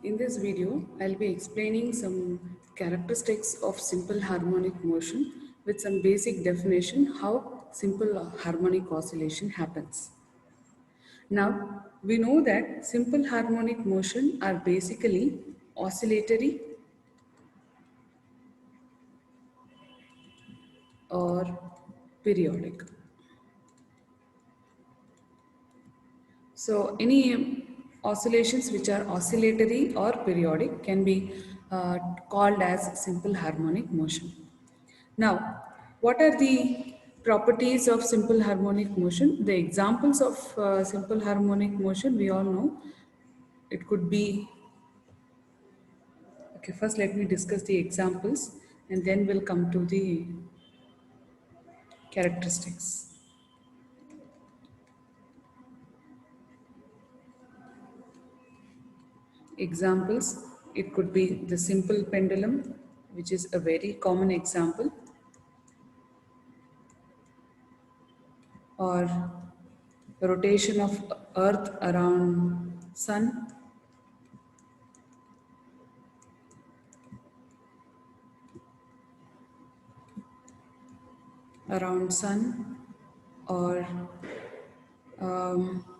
In this video, I'll be explaining some characteristics of simple harmonic motion with some basic definition how simple harmonic oscillation happens. Now, we know that simple harmonic motion are basically oscillatory or periodic. So any oscillations which are oscillatory or periodic can be called as simple harmonic motion. Now, what are the properties of simple harmonic motion? The examples of simple harmonic motion we all know. It could be, okay, first let me discuss the examples and then we'll come to the characteristics. Examples, it could be the simple pendulum, which is a very common example, or rotation of earth around sun, or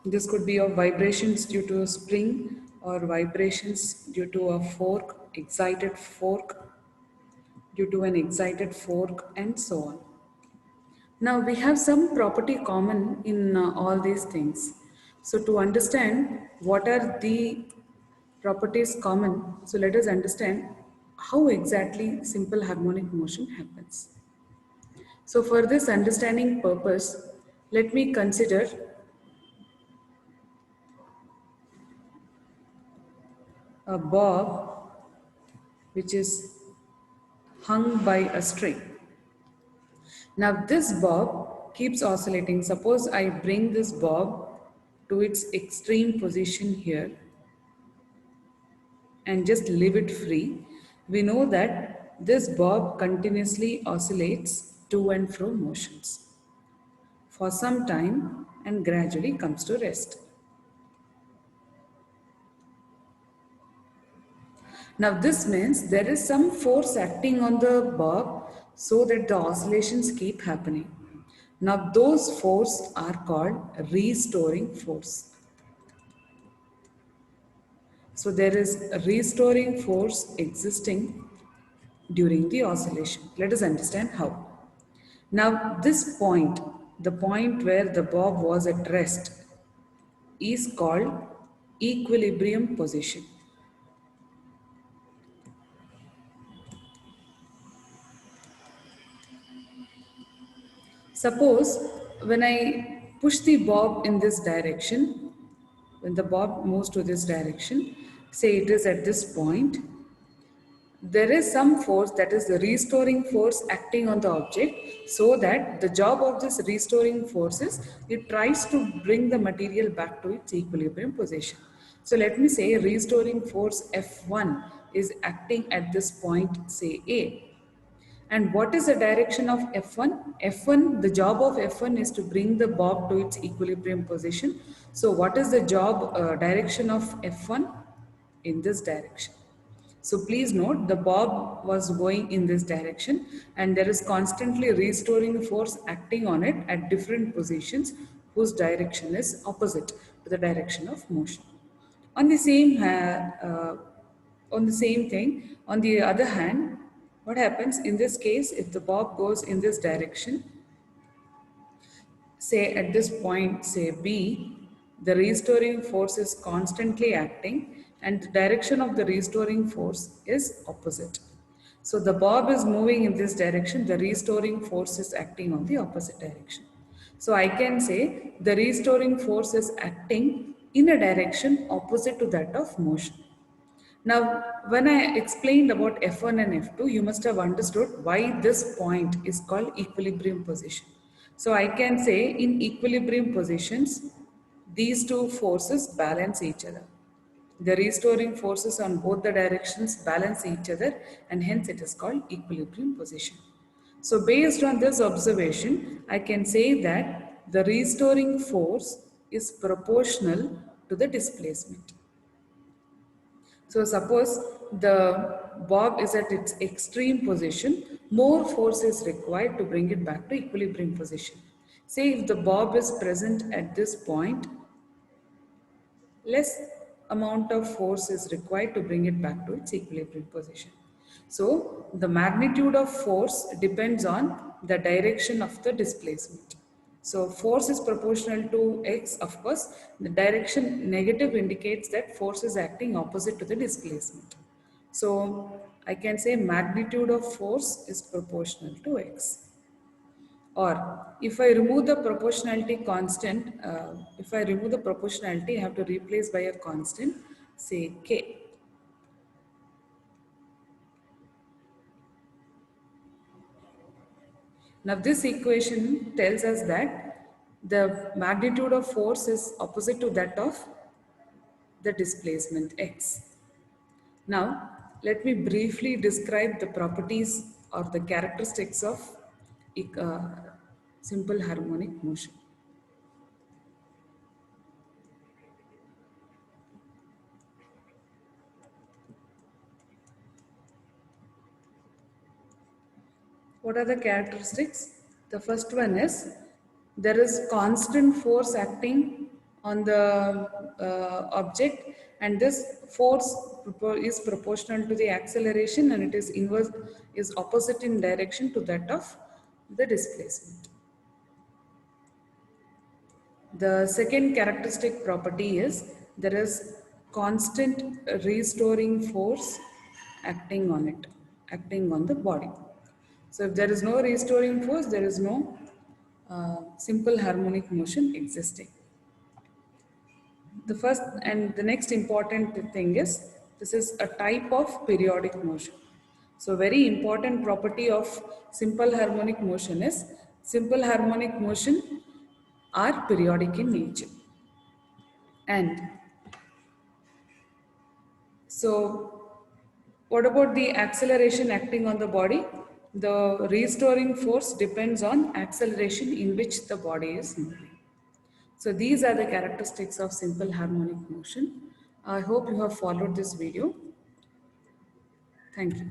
this could be of vibrations due to a spring or vibrations due to a fork, excited fork, due to an excited fork, and so on. Now we have some property common in all these things. So to understand what are the properties common, so let us understand how exactly simple harmonic motion happens. So for this understanding purpose, let me consider a bob which is hung by a string. Now this bob keeps oscillating. Suppose I bring this bob to its extreme position here and just leave it free. We know that this bob continuously oscillates to and fro motions for some time and gradually comes to rest. Now this means there is some force acting on the bob so that the oscillations keep happening. Now those forces are called restoring force. So there is a restoring force existing during the oscillation. Let us understand how. Now this point, the point where the bob was at rest, is called equilibrium position. Suppose when I push the bob in this direction, when the bob moves to this direction, say it is at this point, there is some force, that is the restoring force, acting on the object, so that the job of this restoring force is it tries to bring the material back to its equilibrium position. So let me say restoring force F1 is acting at this point, say A. And what is the direction of F1? F1, the job of F1 is to bring the bob to its equilibrium position. So what is the job direction of F1? In this direction. So please note the bob was going in this direction and there is constantly restoring force acting on it at different positions whose direction is opposite to the direction of motion. On the same thing, on the other hand, what happens in this case if the bob goes in this direction, say at this point, say B, the restoring force is constantly acting and the direction of the restoring force is opposite. So the bob is moving in this direction, the restoring force is acting on the opposite direction. So I can say the restoring force is acting in a direction opposite to that of motion. Now, when I explained about F1 and F2, you must have understood why this point is called equilibrium position. So I can say in equilibrium positions, these two forces balance each other. The restoring forces on both the directions balance each other and hence it is called equilibrium position. So based on this observation, I can say that the restoring force is proportional to the displacement. So suppose the bob is at its extreme position, more force is required to bring it back to equilibrium position. Say if the bob is present at this point, less amount of force is required to bring it back to its equilibrium position. So the magnitude of force depends on the direction of the displacement. So force is proportional to x, of course. The direction negative indicates that force is acting opposite to the displacement. So I can say magnitude of force is proportional to x. Or if I remove the proportionality constant, if I remove the proportionality, I have to replace by a constant, say k. Now this equation tells us that the magnitude of force is opposite to that of the displacement x. Now let me briefly describe the properties or the characteristics of uh, simple harmonic motion. What are the characteristics? The first one is there is constant force acting on the object, and this force is proportional to the acceleration, and it is inverse, is opposite in direction to that of the displacement. The second characteristic property is there is constant restoring force acting on it, acting on the body. So if there is no restoring force, there is no simple harmonic motion existing. The first and the next important thing is this is a type of periodic motion. So very important property of simple harmonic motion is simple harmonic motion are periodic in nature. And so what about the acceleration acting on the body? The restoring force depends on acceleration in which the body is moving. So these are the characteristics of simple harmonic motion. I hope you have followed this video. Thank you.